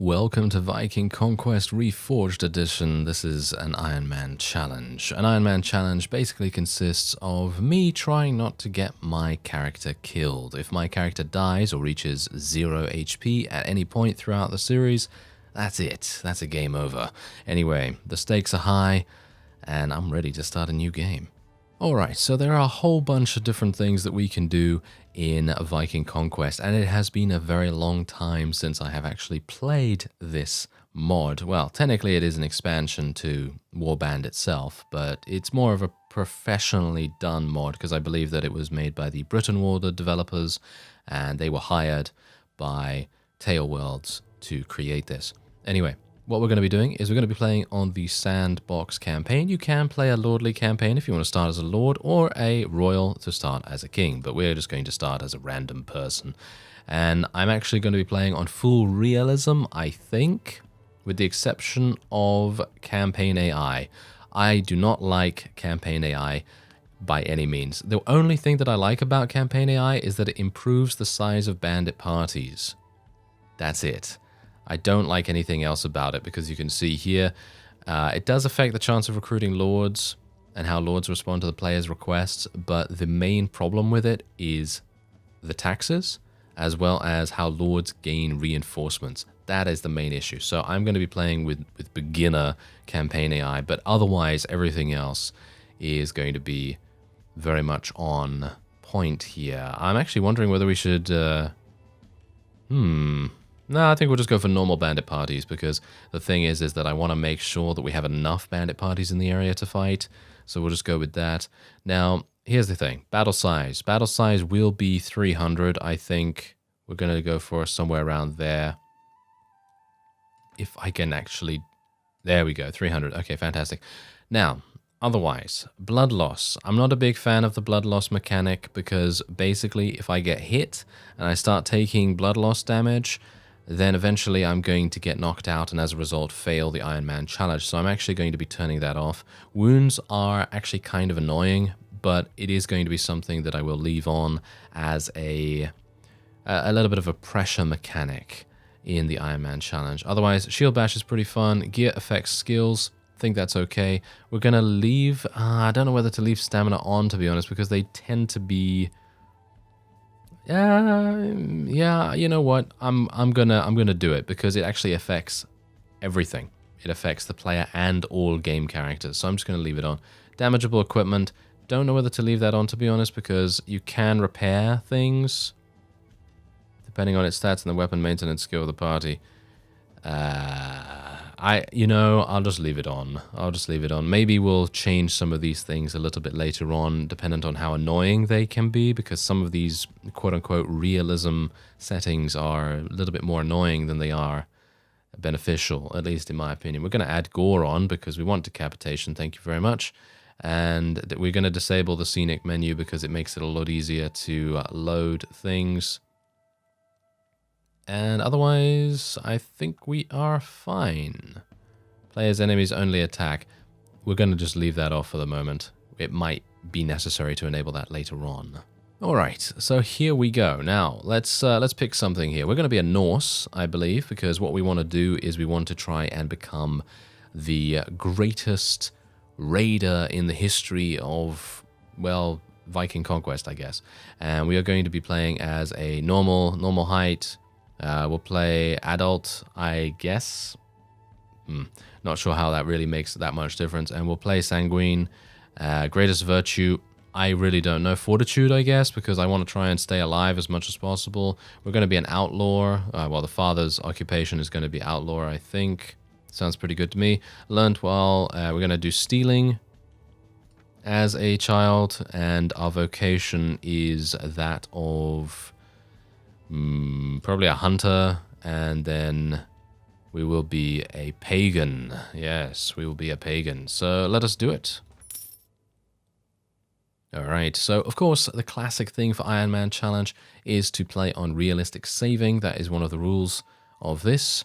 Welcome to Viking Conquest Reforged Edition. This is an Ironman challenge. An Ironman challenge basically consists of me trying not to get my character killed. If my character dies or reaches 0 HP at any point throughout the series, that's it. That's a game over. Anyway, the stakes are high, and I'm ready to start a new game. Alright, so there are a whole bunch of different things that we can do in Viking Conquest, and it has been a very long time since I have actually played this mod. Well, technically it is an expansion to Warband itself, but it's more of a professionally done mod because I believe that it was made by the Britain Warder developers, and they were hired by Tailworlds to create this. Anyway, what we're going to be doing is we're going to be playing on the Sandbox campaign. You can play a lordly campaign if you want to start as a lord, or a royal to start as a king, but we're just going to start as a random person. And I'm actually going to be playing on full realism, I think, with the exception of campaign AI. I do not like campaign AI by any means. The only thing that I like about campaign AI is that it improves the size of bandit parties. That's it. I don't like anything else about it because you can see here, it does affect the chance of recruiting lords and how lords respond to the player's requests, but the main problem with it is the taxes as well as how lords gain reinforcements. That is the main issue. So I'm going to be playing with beginner campaign AI, but otherwise everything else is going to be very much on point here. I'm actually wondering whether we should... No, I think we'll just go for normal bandit parties because the thing is that I want to make sure that we have enough bandit parties in the area to fight. So we'll just go with that. Now, here's the thing. Battle size. Battle size will be 300. I think we're going to go for somewhere around there. If I can actually... There we go, 300. Okay, fantastic. Now, otherwise, blood loss. I'm not a big fan of the blood loss mechanic because basically if I get hit and I start taking blood loss damage, then eventually I'm going to get knocked out and as a result fail the Ironman challenge. So I'm actually going to be turning that off. Wounds are actually kind of annoying, but it is going to be something that I will leave on as a little bit of a pressure mechanic in the Ironman challenge. Otherwise, shield bash is pretty fun. Gear affects skills. I think that's okay. We're going to leave... I don't know whether to leave stamina on, to be honest, because they tend to be... yeah, you know what? I'm gonna do it because it actually affects everything. It affects the player and all game characters. So I'm just gonna leave it on. Damageable equipment. Don't know whether to leave that on, to be honest, because you can repair things depending on its stats and the weapon maintenance skill of the party. I'll just leave it on. I'll just leave it on. Maybe we'll change some of these things a little bit later on, dependent on how annoying they can be, because some of these quote-unquote realism settings are a little bit more annoying than they are beneficial, at least in my opinion. We're going to add gore on because we want decapitation, thank you very much. And we're going to disable the scenic menu because it makes it a lot easier to load things. And otherwise, I think we are fine. Players' enemies only attack. We're going to just leave that off for the moment. It might be necessary to enable that later on. Alright, so here we go. Now, let's pick something here. We're going to be a Norse, I believe, because what we want to do is we want to try and become the greatest raider in the history of, well, Viking Conquest, I guess. And we are going to be playing as a normal height. We'll play adult, I guess. Not sure how that really makes that much difference. And we'll play sanguine. Greatest virtue, I really don't know. Fortitude, I guess, because I want to try and stay alive as much as possible. We're going to be an outlaw. Well, the father's occupation is going to be outlaw, I think. Sounds pretty good to me. Learned well. We're going to do stealing as a child. And our vocation is that of... probably a hunter, and then we will be a pagan. Yes, we will be a pagan. So let us do it. Alright, so of course the classic thing for Ironman Challenge is to play on realistic saving. That is one of the rules of this.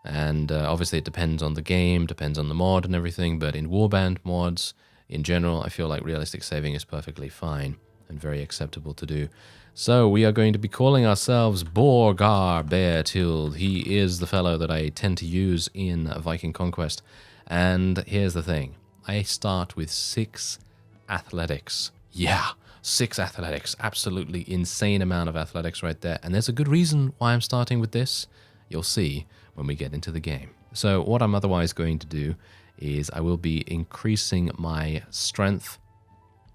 And obviously it depends on the game, depends on the mod and everything, but in Warband mods, in general, I feel like realistic saving is perfectly fine. and very acceptable to do. So we are going to be calling ourselves Borgar Beartild. He is the fellow that I tend to use in Viking Conquest. And here's the thing. I start with 6 athletics. Yeah, 6 athletics. Absolutely insane amount of athletics right there. And there's a good reason why I'm starting with this. You'll see when we get into the game. So what I'm otherwise going to do is I will be increasing my strength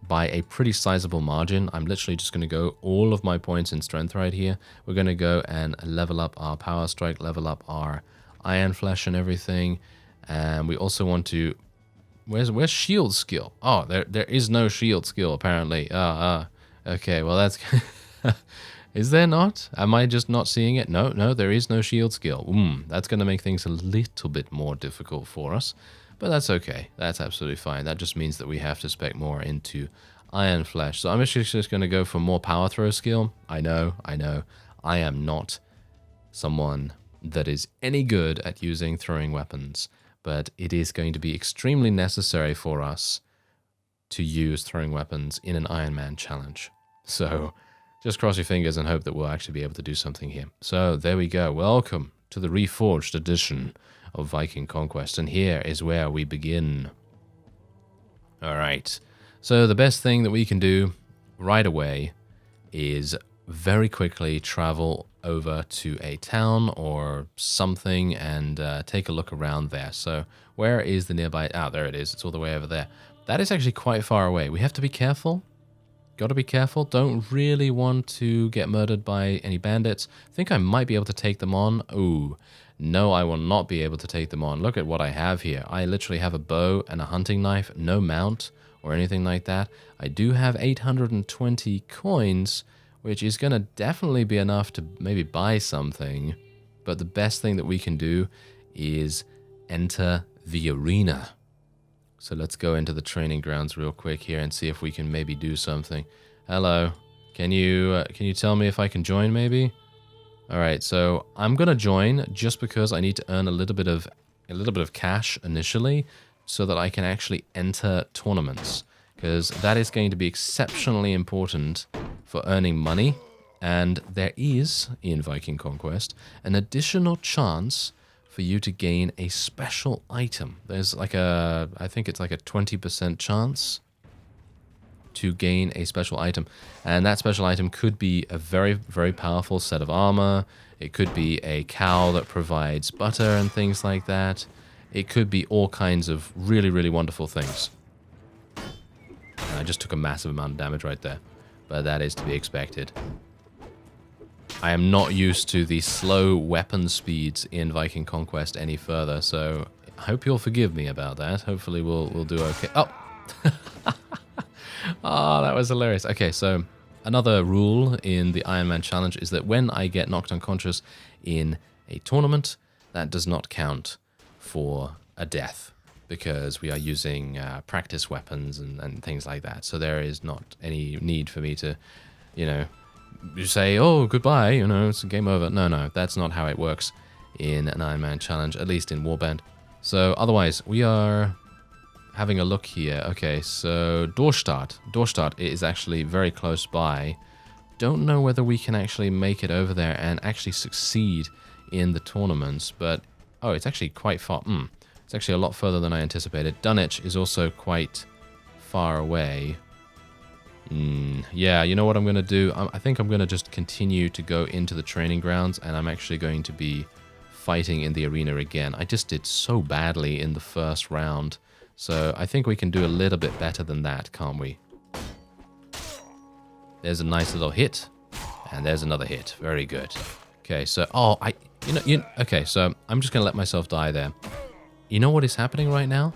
by a pretty sizable margin. I'm literally just going to go all of my points in strength right here. We're going to go and level up our power strike, level up our iron flesh and everything. And we also want to... Where's shield skill? Oh, there is no shield skill apparently. Okay, well that's... Is there not? Am I just not seeing it? No, there is no shield skill. That's going to make things a little bit more difficult for us. But that's okay. That's absolutely fine. That just means that we have to spec more into iron flesh. So I'm actually just going to go for more power throw skill. I know. I am not someone that is any good at using throwing weapons. But it is going to be extremely necessary for us to use throwing weapons in an Ironman challenge. So just cross your fingers and hope that we'll actually be able to do something here. So there we go. Welcome to the Reforged edition of Viking Conquest, and here is where we begin. Alright, so the best thing that we can do right away is very quickly travel over to a town or something and take a look around there. So where is the nearby... there it is. It's all the way over there. That is actually quite far away. We have to be careful. Got to be careful. Don't really want to get murdered by any bandits. I think I might be able to take them on. Ooh. No, I will not be able to take them on. Look at what I have here. I literally have a bow and a hunting knife, no mount or anything like that. I do have 820 coins, which is going to definitely be enough to maybe buy something. But the best thing that we can do is enter the arena. So let's go into the training grounds real quick here and see if we can maybe do something. Hello. Can you tell me if I can join maybe? Alright, so I'm gonna join just because I need to earn a little bit of cash initially so that I can actually enter tournaments, because that is going to be exceptionally important for earning money. And there is, in Viking Conquest, an additional chance for you to gain a special item. There's like I think it's like a 20% chance to gain a special item, and that special item could be a very, very powerful set of armor. It could be a cow that provides butter and things like that. It could be all kinds of really, really wonderful things. And I just took a massive amount of damage right there, but that is to be expected. I am not used to the slow weapon speeds in Viking Conquest any further, so I hope you'll forgive me about that. Hopefully we'll do okay. Oh! Oh, that was hilarious. Okay, so another rule in the Ironman challenge is that when I get knocked unconscious in a tournament, that does not count for a death, because we are using practice weapons and things like that. So there is not any need for me to, you say, oh, goodbye, it's a game over. No, that's not how it works in an Ironman challenge, at least in Warband. So otherwise, we are having a look here. Okay, so Dorstadt is actually very close by. Don't know whether we can actually make it over there and actually succeed in the tournaments, but oh, it's actually quite far. It's actually a lot further than I anticipated. Dunwich is also quite far away. Yeah, you know what I'm going to do? I think I'm going to just continue to go into the training grounds, and I'm actually going to be fighting in the arena again. I just did so badly in the first round. So I think we can do a little bit better than that, can't we? There's a nice little hit, and there's another hit. Very good. Okay, so okay, so I'm just gonna let myself die there. You know what is happening right now?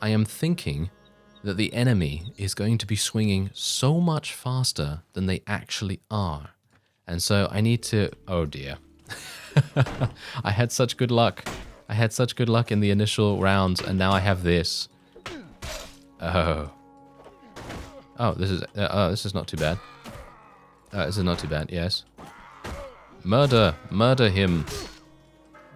I am thinking that the enemy is going to be swinging so much faster than they actually are, and so I need to. Oh dear, I had such good luck. I had such good luck in the initial rounds, and now I have this. Oh, this is not too bad. This is not too bad. Yes. Murder him.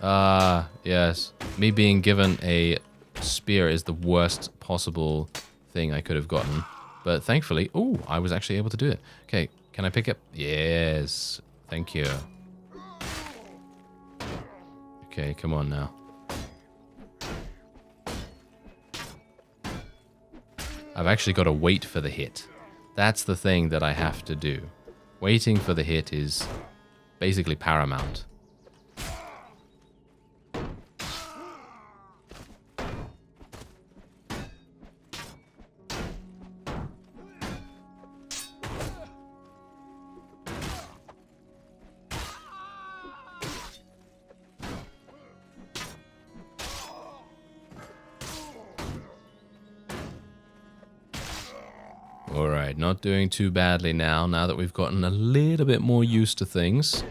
Yes. Me being given a spear is the worst possible thing I could have gotten. But thankfully... Oh, I was actually able to do it. Okay, can I pick up? Yes. Thank you. Okay, come on now. I've actually got to wait for the hit. That's the thing that I have to do. Waiting for the hit is basically paramount. Alright, not doing too badly now that we've gotten a little bit more used to things.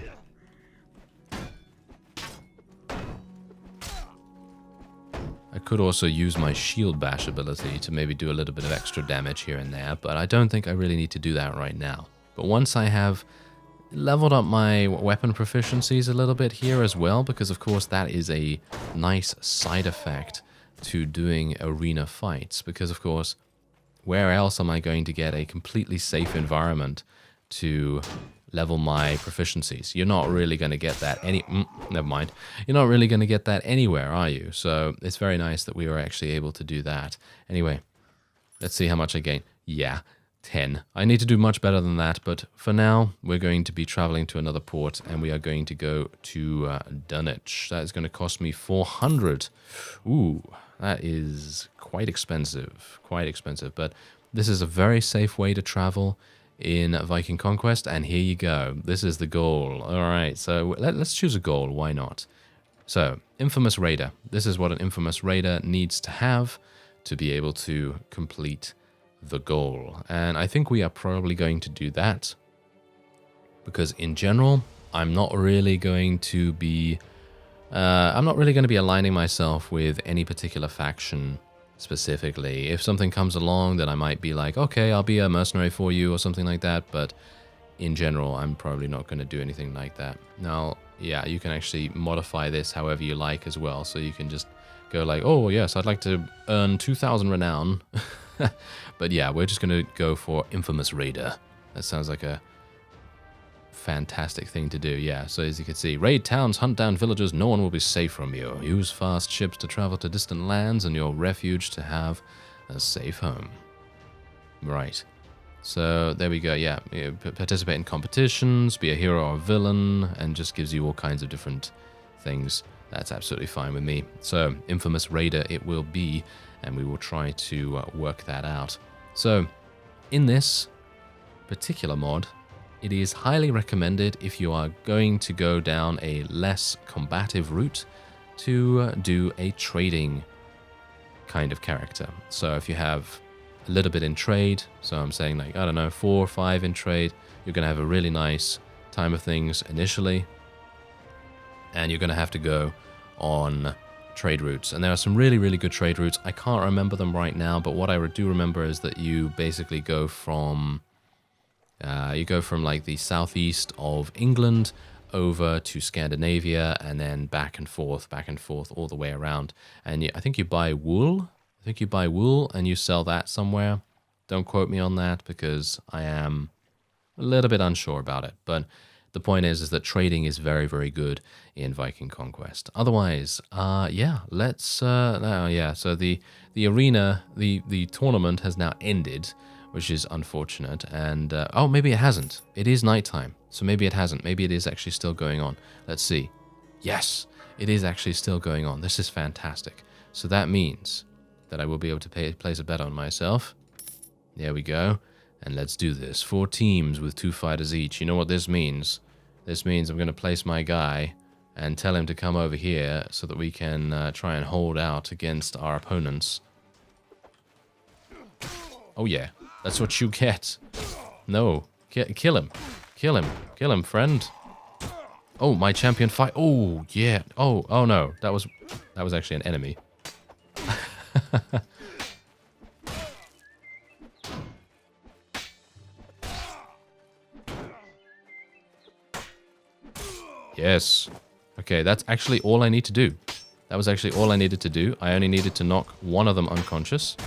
I could also use my shield bash ability to maybe do a little bit of extra damage here and there, but I don't think I really need to do that right now. But once I have leveled up my weapon proficiencies a little bit here as well, because of course that is a nice side effect to doing arena fights, because of course, where else am I going to get a completely safe environment to level my proficiencies? You're not really going to get that never mind. You're not really going to get that anywhere, are you? So it's very nice that we were actually able to do that. Anyway, let's see how much I gain. Yeah, 10. I need to do much better than that, but for now, we're going to be traveling to another port, and we are going to go to Dunwich. That is going to cost me 400. Ooh, that is quite expensive, but this is a very safe way to travel in Viking Conquest, and here you go. This is the goal. All right, so let's choose a goal. Why not? So, Infamous Raider. This is what an Infamous Raider needs to have to be able to complete the goal. And I think we are probably going to do that because in general, I'm not really going to be aligning myself with any particular faction specifically. If something comes along, then I might be like, okay, I'll be a mercenary for you or something like that. But in general, I'm probably not going to do anything like that. Now, yeah, you can actually modify this however you like as well. So you can just go like, oh yes, I'd like to earn 2,000 renown. But yeah, we're just going to go for Infamous Raider. That sounds like a fantastic thing to do. Yeah, so as you can see, raid towns, hunt down villagers, no one will be safe from you. Use fast ships to travel to distant lands and your refuge to have a safe home. Right. So there we go. Yeah, participate in competitions, be a hero or a villain, and just gives you all kinds of different things. That's absolutely fine with me. So Infamous Raider it will be, and we will try to work that out. So in this particular mod, it is highly recommended if you are going to go down a less combative route to do a trading kind of character. So if you have a little bit in trade, so I'm saying like, I don't know, 4 or 5 in trade, you're going to have a really nice time of things initially, and you're going to have to go on trade routes. And there are some really, really good trade routes. I can't remember them right now, but what I do remember is that you basically go from like the southeast of England over to Scandinavia and then back and forth all the way around. And I think you buy wool. And you sell that somewhere. Don't quote me on that because I am a little bit unsure about it. But the point is that trading is very, very good in Viking Conquest. Otherwise, yeah, let's, so the arena, the tournament has now ended, which is unfortunate. And, oh, maybe it hasn't. It is nighttime, so maybe it hasn't. Maybe it is actually still going on. Let's see. Yes, it is actually still going on. This is fantastic. So that means that I will be able to place a bet on myself. There we go. And let's do this. 4 teams with 2 fighters each. You know what this means? This means I'm going to place my guy and tell him to come over here so that we can try and hold out against our opponents. Oh yeah, that's what you get. No, kill him. Kill him. Kill him, friend. Oh, my champion fight. Oh, yeah. Oh no. That was actually an enemy. Yes. Okay, that's actually all I need to do. That was actually all I needed to do. I only needed to knock one of them unconscious.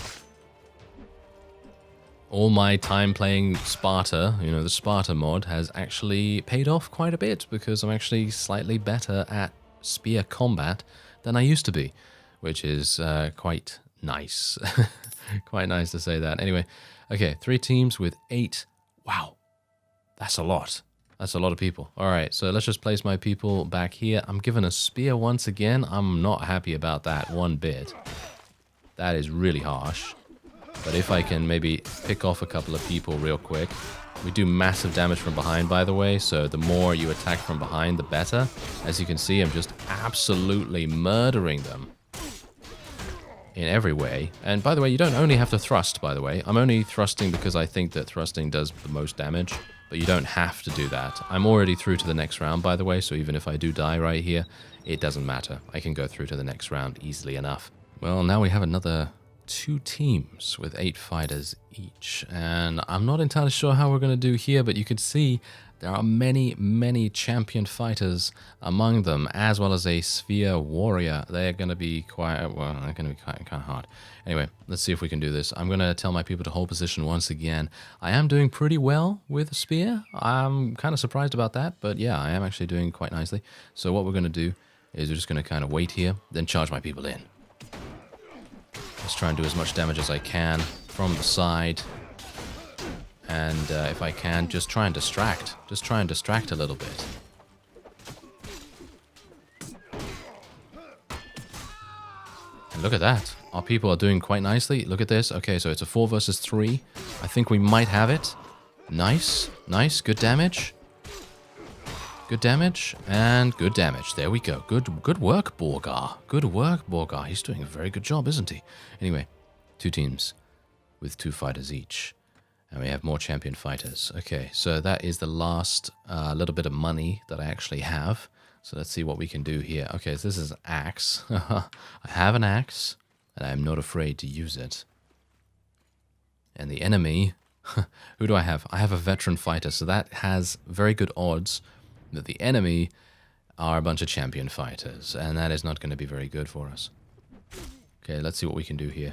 all my time playing Sparta, you know, the Sparta mod, has actually paid off quite a bit because I'm actually slightly better at spear combat than I used to be, which is quite nice. Quite nice to say that. Anyway, okay, 3 teams with 8. Wow, that's a lot. That's a lot of people. All right, so let's just place my people back here. I'm given a spear once again. I'm not happy about that one bit. That is really harsh. But if I can maybe pick off a couple of people real quick. We do massive damage from behind, by the way, so the more you attack from behind, the better. As you can see, I'm just absolutely murdering them in every way. And by the way, you don't only have to thrust, by the way. I'm only thrusting because I think that thrusting does the most damage, but you don't have to do that. I'm already through to the next round, by the way, so even if I do die right here, it doesn't matter. I can go through to the next round easily enough. Well, now we have another 2 teams with 8 fighters each, and I'm not entirely sure how we're going to do here, but you can see there are many champion fighters among them, as well as a sphere warrior. They're going to be quite, well, they're going to be kind of hard. Anyway, let's see if we can do this. I'm going to tell my people to hold position once again. I am doing pretty well with a spear. I'm kind of surprised about that, but yeah, I am actually doing quite nicely. So what we're going to do is we're just going to kind of wait here, then charge my people in. Let's try and do as much damage as I can from the side. And if I can, just try and distract. Just try and distract a little bit. And look at that. Our people are doing quite nicely. Look at this. Okay, so it's a 4 versus 3. I think we might have it. Nice. Nice. Good damage. Good damage. And good damage. There we go. Good work, Borgar. Good work, Borgar. He's doing a very good job, isn't he? Anyway, 2 teams with 2 fighters each. And we have more champion fighters. Okay, so that is the last little bit of money that I actually have. So let's see what we can do here. Okay, so this is an axe. I have an axe, and I'm not afraid to use it. And the enemy, who do I have? I have a veteran fighter, so that has very good odds that the enemy are a bunch of champion fighters, and that is not going to be very good for us. Okay, let's see what we can do here.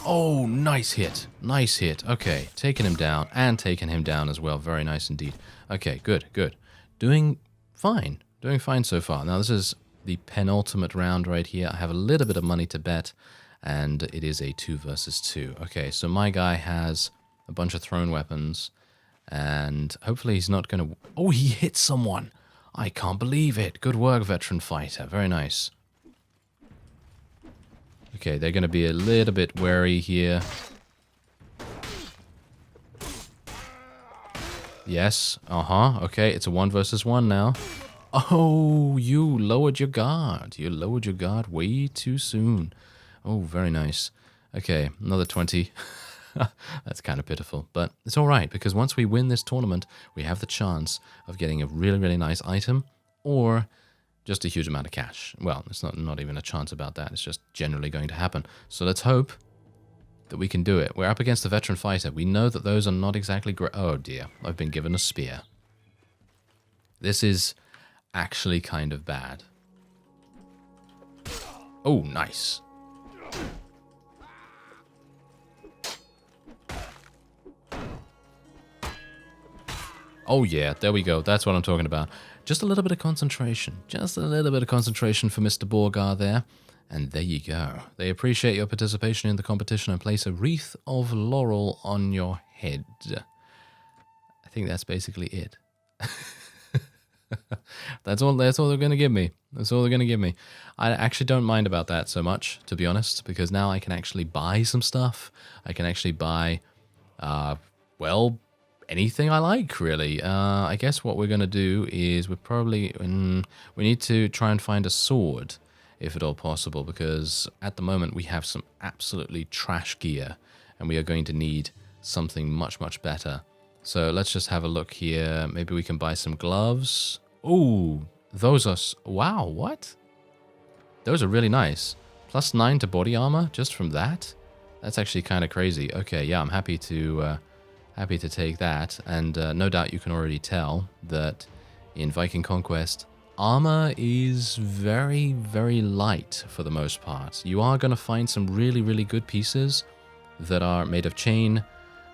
Oh, nice hit. Nice hit. Okay, taking him down, and taking him down as well. Very nice indeed. Okay, good, good. Doing fine. Doing fine so far. Now, this is the penultimate round right here. I have a little bit of money to bet, and it is a 2 versus 2. Okay, so my guy has a bunch of thrown weapons, and hopefully he's not going to... Oh, he hit someone. I can't believe it. Good work, veteran fighter. Very nice. Okay, they're going to be a little bit wary here. Yes. Okay, it's a 1 versus 1 now. Oh, you lowered your guard. You lowered your guard way too soon. Oh, very nice. Okay, another 20. That's kind of pitiful, but it's all right, because once we win this tournament, we have the chance of getting a really nice item, or just a huge amount of cash. Well, it's not even a chance about that. It's just generally going to happen. So let's hope that we can do it. We're up against a veteran fighter. We know that those are not exactly great. Oh dear, I've been given a spear. This is actually kind of bad. Oh, nice. Oh yeah, there we go. That's what I'm talking about. Just a little bit of concentration. Just a little bit of concentration for Mr. Borgar there. And there you go. They appreciate your participation in the competition and place a wreath of laurel on your head. I think that's basically it. That's all they're going to give me. That's all they're going to give me. I actually don't mind about that so much, to be honest, because now I can actually buy some stuff. I can actually buy, well, anything I like, really. I guess what we're going to do is we need to try and find a sword, if at all possible, because at the moment we have some absolutely trash gear, and we are going to need something much better. So let's just have a look here. Maybe we can buy some gloves. Ooh, those are... Wow, what? Those are really nice. +9 to body armor just from that? That's actually kind of crazy. Okay, yeah, I'm happy to take that. And no doubt you can already tell that in Viking Conquest, armor is very light for the most part. You are going to find some really good pieces that are made of chain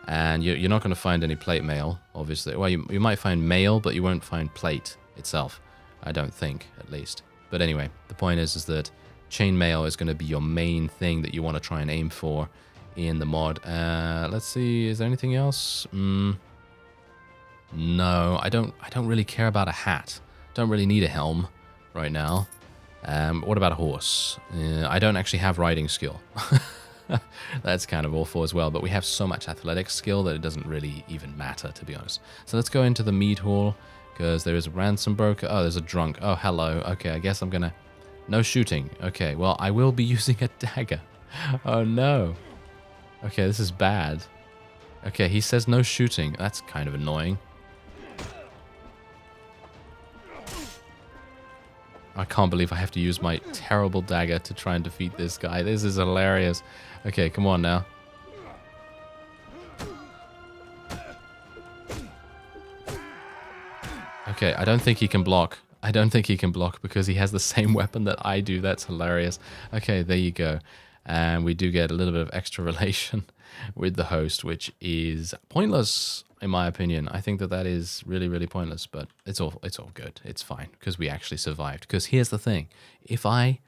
And you're not going to find any plate mail, obviously. Well, you might find mail, but you won't find plate itself. I don't think, at least. But anyway, the point is that chainmail is going to be your main thing that you want to try and aim for in the mod. Let's see, is there anything else? No, I don't really care about a hat. Don't really need a helm right now. What about a horse? I don't actually have riding skill. That's kind of awful as well, but we have so much athletic skill that it doesn't really even matter, to be honest. So let's go into the mead hall, because there is a ransom broker. Oh, there's a drunk. Oh, hello. Okay, I guess I'm gonna... No shooting. Okay, well, I will be using a dagger. Oh, no. Okay, this is bad. Okay, he says no shooting. That's kind of annoying. I can't believe I have to use my terrible dagger to try and defeat this guy. This is hilarious. Okay, come on now. Okay, I don't think he can block. I don't think he can block because he has the same weapon that I do. That's hilarious. Okay, there you go. And we do get a little bit of extra relation with the host, which is pointless, in my opinion. I think that is really, really pointless, but it's all good. It's fine because we actually survived. Because here's the thing. If I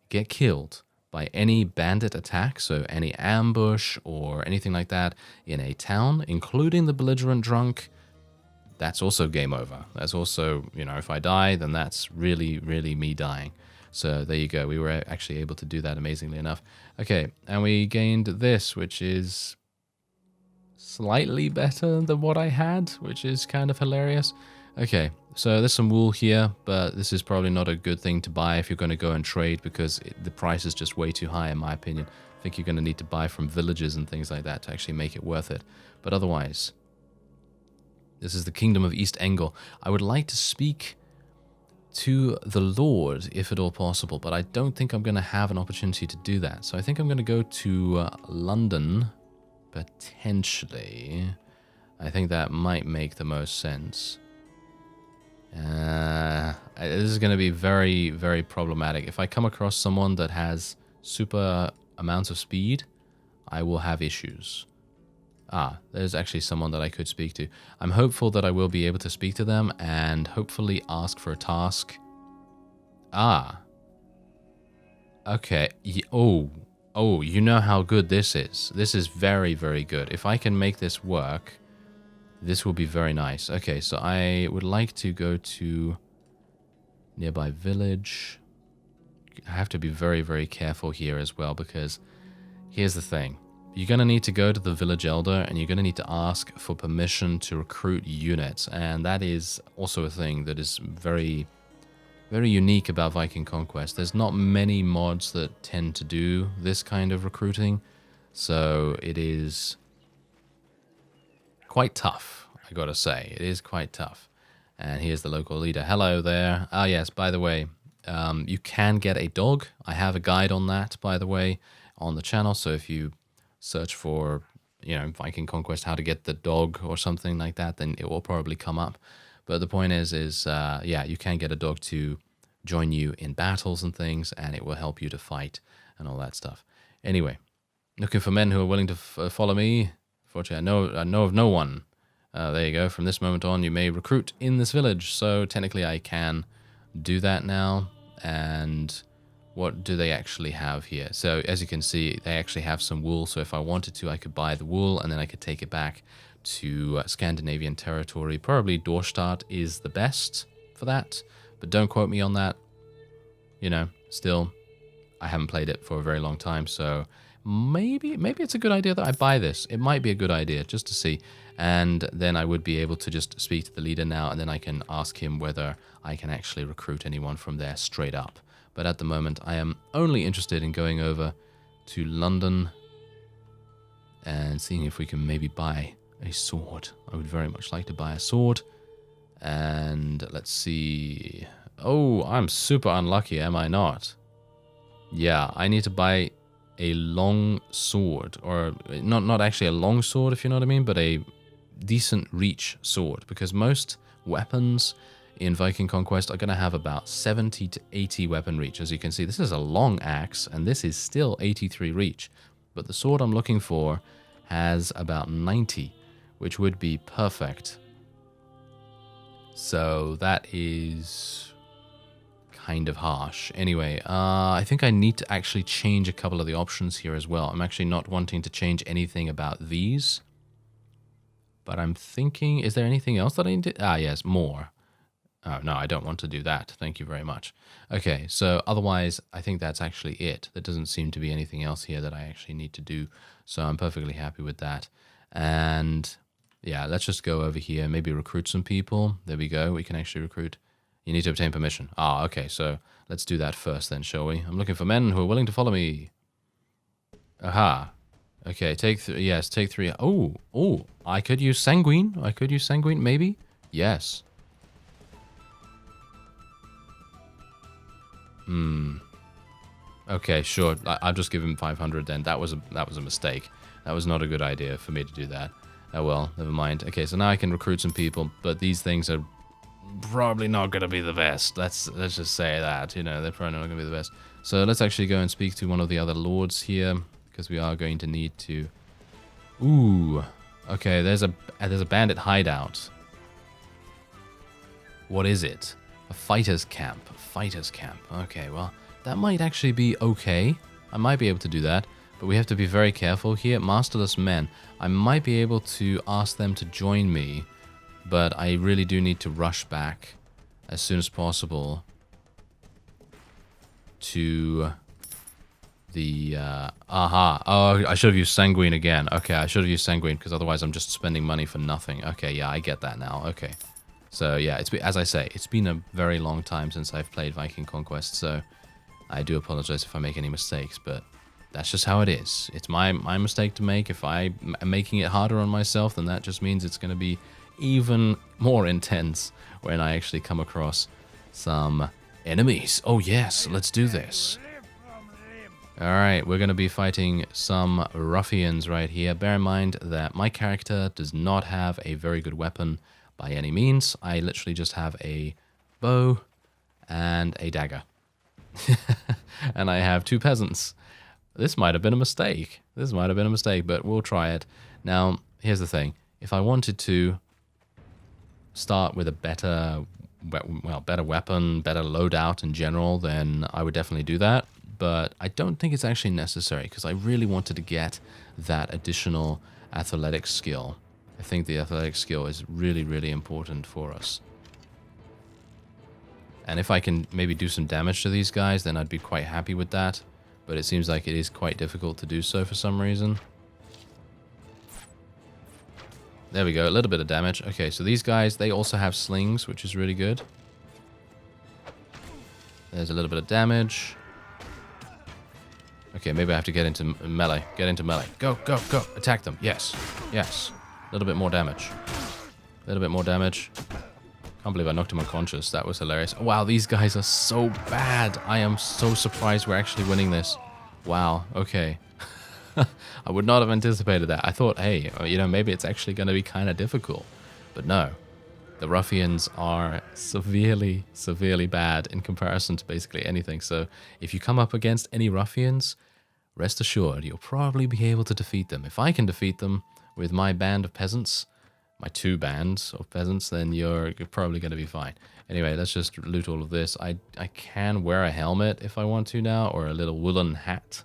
get killed by any bandit attack, so any ambush or anything like that in a town, including the belligerent drunk, that's also game over. That's also, you know, if I die, then that's really, really me dying. So there you go. We were actually able to do that amazingly enough. Okay, and we gained this, which is slightly better than what I had, which is kind of hilarious. Okay, so there's some wool here, but this is probably not a good thing to buy if you're going to go and trade because the price is just way too high, in my opinion. I think you're going to need to buy from villages and things like that to actually make it worth it. But otherwise, this is the Kingdom of East Engel. I would like to speak to the Lord, if at all possible, but I don't think I'm going to have an opportunity to do that. So I think I'm going to go to London, potentially. I think that might make the most sense. This is going to be very, very problematic. If I come across someone that has super amounts of speed, I will have issues. Ah, there's actually someone that I could speak to. I'm hopeful that I will be able to speak to them and hopefully ask for a task. Ah. Okay. Oh, you know how good this is. This is very, very good. If I can make this work, this will be very nice. Okay, so I would like to go to nearby village. I have to be very, very careful here as well because here's the thing. You're going to need to go to the village elder and you're going to need to ask for permission to recruit units. And that is also a thing that is very, very unique about Viking Conquest. There's not many mods that tend to do this kind of recruiting. So it is quite tough, I gotta say. It is quite tough. And here's the local leader. Hello there. Ah, yes, by the way, you can get a dog. I have a guide on that, by the way, on the channel. So if you search for, you know, Viking Conquest, how to get the dog or something like that, then it will probably come up. But the point is yeah, you can get a dog to join you in battles and things, and it will help you to fight and all that stuff. Anyway, looking for men who are willing to follow me. Fortunately, I know of no one. There you go. From this moment on, you may recruit in this village. So technically, I can do that now. And what do they actually have here? So as you can see, they actually have some wool. So if I wanted to, I could buy the wool and then I could take it back to Scandinavian territory. Probably Dorstadt is the best for that, but don't quote me on that. You know, still, I haven't played it for a very long time, so maybe it's a good idea that I buy this. It might be a good idea just to see, and then I would be able to just speak to the leader now, and then I can ask him whether I can actually recruit anyone from there straight up. But at the moment, I am only interested in going over to London and seeing if we can maybe buy a sword. I would very much like to buy a sword. And let's see. Oh, I'm super unlucky, am I not? Yeah, I need to buy a long sword. Or not actually a long sword, if you know what I mean, but a decent reach sword. Because most weapons in Viking Conquest are going to have about 70 to 80 weapon reach. As you can see, this is a long axe, and this is still 83 reach. But the sword I'm looking for has about 90, which would be perfect. So that is kind of harsh. Anyway, I think I need to actually change a couple of the options here as well. I'm actually not wanting to change anything about these. But I'm thinking, is there anything else that I need to... Ah, yes, more. Oh, no, I don't want to do that. Thank you very much. Okay, so otherwise, I think that's actually it. There doesn't seem to be anything else here that I actually need to do. So I'm perfectly happy with that. And yeah, let's just go over here. Maybe recruit some people. There we go. We can actually recruit. You need to obtain permission. Ah, okay, so let's do that first then, shall we? I'm looking for men who are willing to follow me. Aha. Okay, take 3. Yes, take 3. Oh, I could use sanguine. Maybe. Yes. Okay, sure. I'll just give him 500 then. That was a mistake. That was not a good idea for me to do that. Oh well, never mind. Okay, so now I can recruit some people, but these things are probably not going to be the best. Let's just say that. You know, they're probably not going to be the best. So let's actually go and speak to one of the other lords here, because we are going to need to... Ooh. Okay, there's a bandit hideout. What is it? A fighter's camp. Okay, well, that might actually be okay. I might be able to do that, but we have to be very careful here. Masterless men. I might be able to ask them to join me, but I really do need to rush back as soon as possible to the... aha. Oh, I should have used sanguine again. Okay, I should have used sanguine, because otherwise I'm just spending money for nothing. Okay, yeah, I get that now. Okay. So yeah, as I say, it's been a very long time since I've played Viking Conquest, so I do apologize if I make any mistakes, but that's just how it is. It's my mistake to make. If I am making it harder on myself, then that just means it's going to be even more intense when I actually come across some enemies. Oh yes, let's do this. Alright, we're going to be fighting some ruffians right here. Bear in mind that my character does not have a very good weapon by any means. I literally just have a bow and a dagger. And I have 2 peasants. This might have been a mistake. But we'll try it. Now, here's the thing. If I wanted to start with a better weapon, better loadout in general, then I would definitely do that. But I don't think it's actually necessary, because I really wanted to get that additional athletic skill. I think the athletic skill is really, really important for us. And if I can maybe do some damage to these guys, then I'd be quite happy with that. But it seems like it is quite difficult to do so for some reason. There we go, a little bit of damage. Okay, so these guys, they also have slings, which is really good. There's a little bit of damage. Okay, maybe I have to get into melee. Go, go, go. Attack them. Yes. Yes. A little bit more damage. Can't believe I knocked him unconscious. That was hilarious. Wow, these guys are so bad. I am so surprised we're actually winning this. Wow, okay. I would not have anticipated that. I thought, hey, you know, maybe it's actually going to be kind of difficult. But no. The ruffians are severely, severely bad in comparison to basically anything. So if you come up against any ruffians, rest assured, you'll probably be able to defeat them. If I can defeat them with my band of peasants, my 2 bands of peasants, then you're probably going to be fine. Anyway, let's just loot all of this. I can wear a helmet if I want to now, or a little woolen hat.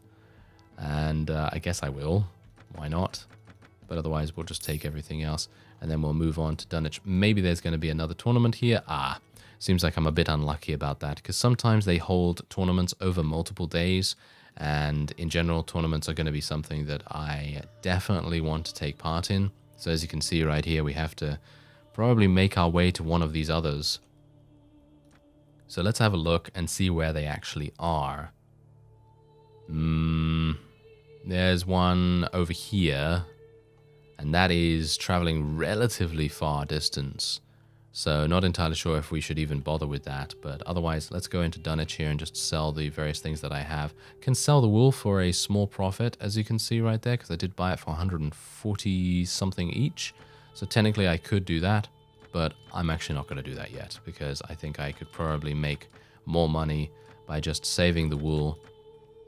And I guess I will. Why not? But otherwise, we'll just take everything else. And then we'll move on to Dunwich. Maybe there's going to be another tournament here. Ah, seems like I'm a bit unlucky about that, because sometimes they hold tournaments over multiple days. And in general, tournaments are going to be something that I definitely want to take part in. So as you can see right here, we have to probably make our way to one of these others. So let's have a look and see where they actually are. There's one over here. And that is traveling relatively far distance. So not entirely sure if we should even bother with that. But otherwise, let's go into Dunwich here and just sell the various things that I have. Can sell the wool for a small profit, as you can see right there, because I did buy it for 140 something each. So technically I could do that, but I'm actually not going to do that yet, because I think I could probably make more money by just saving the wool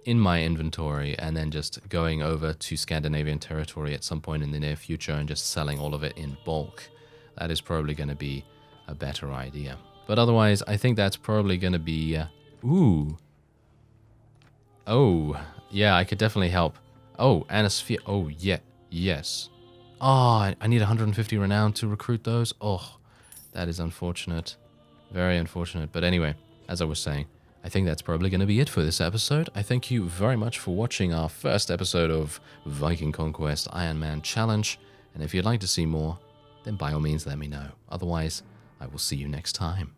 in my inventory and then just going over to Scandinavian territory at some point in the near future and just selling all of it in bulk. That is probably going to be a better idea. But otherwise, I think that's probably going to be... ooh. Oh, yeah, I could definitely help. Oh, and a sphere. Oh, yeah, yes. Oh, I need 150 renown to recruit those. Oh, that is unfortunate. Very unfortunate. But anyway, as I was saying, I think that's probably going to be it for this episode. I thank you very much for watching our first episode of Viking Conquest Ironman Challenge. And if you'd like to see more, then by all means let me know. Otherwise, I will see you next time.